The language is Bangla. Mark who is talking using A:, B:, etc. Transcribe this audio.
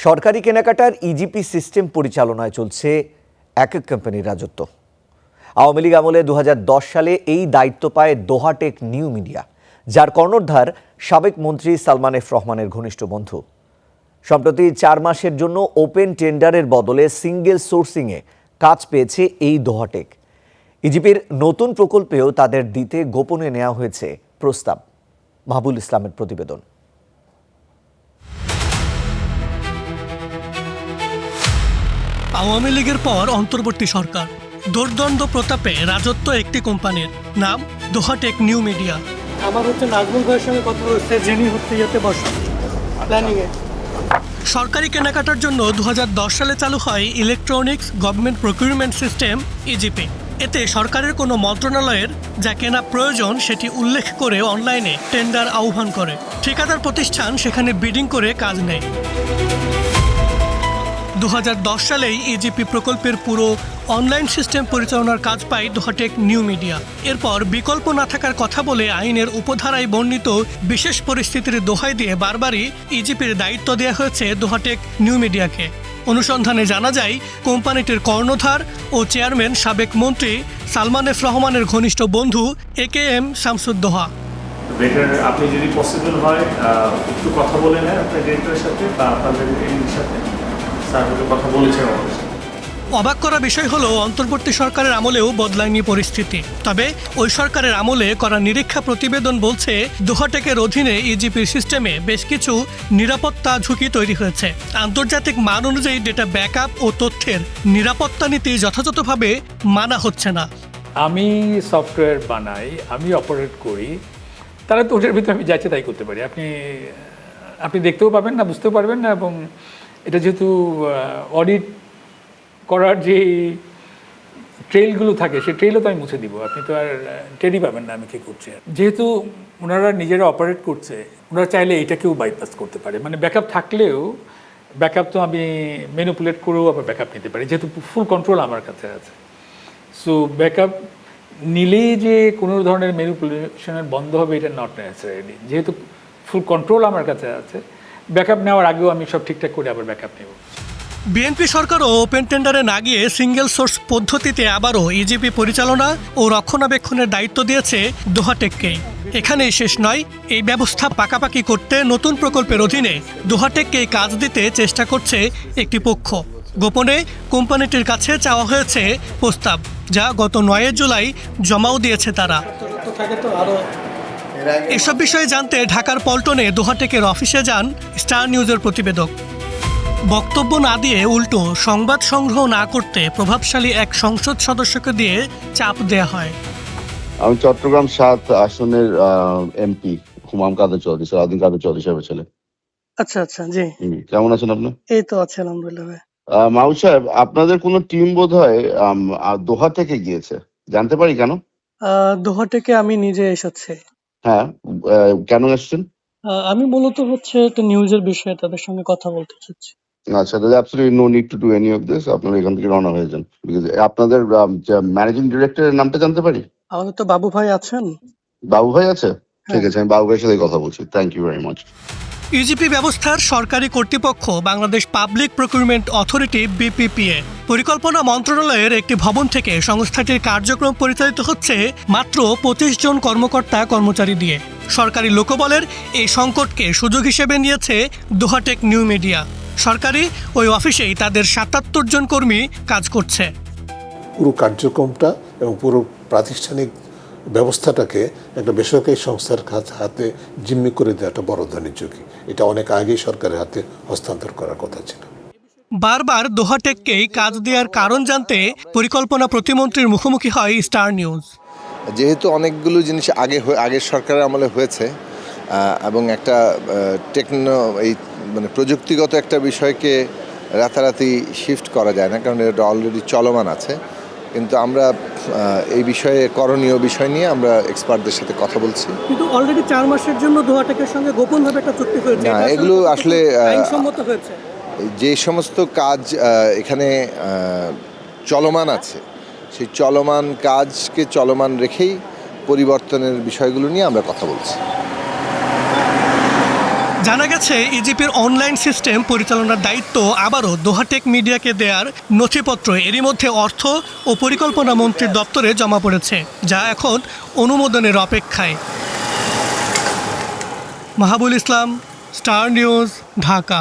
A: সরকারি কেনাকাটার ইজিপি সিস্টেম পরিচালনায় চলছে এক এক কোম্পানির রাজত্ব। আওয়ামী লীগ আমলে 2010 সালে এই দায়িত্ব পায় দোহাটেক নিউ মিডিয়া, যার কর্ণধার সাবেক মন্ত্রী সালমান এফ রহমানের ঘনিষ্ঠ বন্ধু। সম্প্রতি 4 মাসের জন্য ওপেন টেন্ডারের বদলে সিঙ্গেল সোর্সিংয়ে কাজ পেয়েছে এই দোহাটেক। ইজিপির নতুন প্রকল্পেও তাদের দিতে গোপনে নেওয়া হয়েছে প্রস্তাব। মাহবুল ইসলামের প্রতিবেদন।
B: আওয়ামী লীগের পর অন্তর্বর্তী সরকার, দুর্দণ্ড প্রতাপে রাজত্ব একটি কোম্পানির, নাম দোহাটেক নিউ মিডিয়া।
C: আমার নাজমুল ভাইয়ের সঙ্গে কথা হচ্ছে, যিনি ইয়াতে বসেন প্ল্যানিংয়ে।
B: সরকারি কেনাকাটার জন্য 2010 সালে চালু হয় electronics government procurement system e-GP. এতে সরকারের কোনো মন্ত্রণালয়ের যা কেনা প্রয়োজন সেটি উল্লেখ করে অনলাইনে টেন্ডার আহ্বান করে। ঠিকাদার প্রতিষ্ঠান সেখানে বিডিং করে কাজ নেয়। 2010 সালেই ইজিপি প্রকল্পের পুরো অনলাইন সিস্টেম পরিচালনার কাজ পায় দোহাটেক নিউ মিডিয়া। এরপর বিকল্প না থাকার কথা বলে আইনের উপধারায় বর্ণিত বিশেষ পরিস্থিতির দোহাই দিয়ে বারবারই ইজিপির দায়িত্ব দেওয়া হয়েছে দোহাটেক নিউ মিডিয়াকে। অনুসন্ধানে জানা যায়, কোম্পানিটির কর্ণধার ও চেয়ারম্যান সাবেক মন্ত্রী সালমান এফ রহমানের ঘনিষ্ঠ বন্ধু AKM শামসুদ্দোহা।
D: আপনি যদি পসিবল হয় একটু কথা বলে নেন আপনার ডিরেক্টরের সাথে বা আপনাদের এমডির সাথে, স্যার কথা বলেছেন আমাদের সাথে।
B: অবাক করা বিষয় হলো, অন্তর্বর্তী সরকারের আমলেও বদলায়নি পরিস্থিতি। তবে ওই সরকারের আমলে করা নিরীক্ষা প্রতিবেদন বলছে, দোহাটেকের অধীনে ইজিপির সিস্টেমে বেশ কিছু নিরাপত্তা ঝুঁকি তৈরি হয়েছে। আন্তর্জাতিক মান অনুযায়ী ডেটা ব্যাকআপ ও তথ্যের নিরাপত্তা নীতি যথাযথভাবে মানা হচ্ছে না।
E: আমি সফটওয়্যার বানাই, আমি অপারেট করি, তারা তো ওটার ভিতরে আমি যাইতে তাই করতে পারি। আপনি দেখতেও পাবেন না, বুঝতেও পারবেন না। এবং এটা যেহেতু অডিট করার যে ট্রেলগুলো থাকে, সেই ট্রেলও তো আমি মুছে দিব, আপনি তো আর টেরই পাবেন না আমি কী করছি। যেহেতু ওনারা নিজেরা অপারেট করছে, ওনারা চাইলে এইটাকেও বাইপাস করতে পারে। মানে ব্যাকআপ থাকলেও, ব্যাকআপ তো আমি ম্যানিপুলেট করেও আবার ব্যাকআপ নিতে পারি, যেহেতু ফুল কন্ট্রোল আমার কাছে আছে। সো ব্যাকআপ নিলেই যে কোনো ধরনের ম্যানিপুলেশনের বন্ধ হবে, এটা নট নেসেসারি। যেহেতু ফুল কন্ট্রোল আমার কাছে আছে, ব্যাকআপ নেওয়ার আগেও আমি সব ঠিকঠাক করে আবার ব্যাকআপ নেব।
B: বিএনপি সরকারও ওপেন টেন্ডারে না গিয়ে সিঙ্গেল সোর্স পদ্ধতিতে আবারও ইজিপি পরিচালনা ও রক্ষণাবেক্ষণের দায়িত্ব দিয়েছে দোহাটেককেই। এখানেই শেষ নয়, এই ব্যবস্থা পাকাপাকি করতে নতুন প্রকল্পের অধীনে দোহাটেককেই কাজ দিতে চেষ্টা করছে একটি পক্ষ। গোপনে কোম্পানিটির কাছে চাওয়া হয়েছে প্রস্তাব, যা গত 9 জুলাই জমাও দিয়েছে তারা। এসব বিষয়ে জানতে ঢাকার পল্টনে দোহাটেকের অফিসে যান স্টার নিউজের প্রতিবেদক। বক্তব্য না দিয়ে উল্টো সংবাদ সংগ্রহ না করতে প্রভাবশালী এক সংসদ সদস্যকে দিয়ে চাপ দেয়া হয়।
F: আমি চট্টগ্রাম 7 আসনের এমপি হুমাম কাদের চৌধুরী, সারাদিন কাদের চৌধুরী সাহেবের ছেলে।
C: আচ্ছা আচ্ছা, জি।
F: কেমন আছেন আপনি?
C: এই তো আছে আলহামদুলিল্লাহ।
F: মাহবুব সাহেব, আপনাদের কোনো টিম বোধহয় দোহা থেকে গিয়েছে, জানতে পারি কেন?
C: দোহাটেকে আমি নিজে এসেছি।
F: হ্যাঁ, কেন এসেছেন?
C: আমি মূলত একটা নিউজের বিষয়ে তাদের সঙ্গে কথা বলতে চাচ্ছি।
F: আচ্ছা, তাহলে absolutely no need to do any of this. আপনারা এখান থেকে রওনা হয়ে যান। বিকজ আপনাদের ম্যানেজিং ডিরেক্টরের নামটা জানতে পারি?
C: আমাদের তো বাবু ভাই আছেন।
F: বাবু ভাই আছে? ঠিক আছে, আমি বাবু ভাইয়ের সাথে কথা বলছি। Thank you very much.
B: EGP ব্যবস্থার সরকারি কর্তৃপক্ষ Bangladesh public procurement authority BPPA। পরিকল্পনা মন্ত্রণালয়ের একটি ভবন থেকে সংস্থাটির কার্যক্রম পরিচালিত হচ্ছে মাত্র 25 জন কর্মকর্তা কর্মচারী দিয়ে। সরকারি লোকবলের এই সংকটকে সুযোগ হিসেবে নিয়েছে দোহাটেক নিউ মিডিয়া। সরকারি ওই অফিসেই তাদের 77 জন কর্মী কাজ করছে।
G: পুরো কার্যক্রমটা এবং পুরো প্রাতিষ্ঠানিক ব্যবস্থাটাকে একটা বেসরকারি সংস্থার হাতে জিম্মি করে দেওয়াটা বড় ধরনের ঝুঁকি। এটা অনেক আগেই সরকারের হাতে হস্তান্তর করার কথা ছিল।
B: বারবার দোহাটেককেই কাজ দেওয়ার কারণ জানতে পরিকল্পনা প্রতিমন্ত্রীর মুখোমুখি হয় স্টার নিউজ।
H: যেহেতু অনেকগুলো জিনিস আগের সরকারের আমলে হয়েছে এবং একটা প্রযুক্তিগত একটা বিষয়কে রাতারাতি শিফট করা যায় না, কারণ এটা অলরেডি চলমান আছে। কিন্তু আমরা এই বিষয়ে করণীয় বিষয় নিয়ে আমরা এক্সপার্টদের সাথে কথা বলছি।
C: কিন্তু অলরেডি 4 মাসের জন্য দোহাটেকের সঙ্গে গোপনভাবে একটা চুক্তি হয়েছে।
H: না, এগুলো আসলে
C: আইনসম্মত হয়েছে।
H: যে সমস্ত কাজ এখানে চলমান আছে, সেই চলমান কাজকে চলমান রেখেই পরিবর্তনের বিষয়গুলো নিয়ে আমরা কথা বলছি।
B: জানা গেছে ইজিপির অনলাইন সিস্টেম পরিচালনার দায়িত্ব আবারও দোহাটেক মিডিয়াকে দেওয়ার নথিপত্র এরই মধ্যে অর্থ ও পরিকল্পনা মন্ত্রীর দপ্তরে জমা পড়েছে, যা এখন অনুমোদনের অপেক্ষায়। মাহাবুল ইসলাম, স্টার নিউজ, ঢাকা।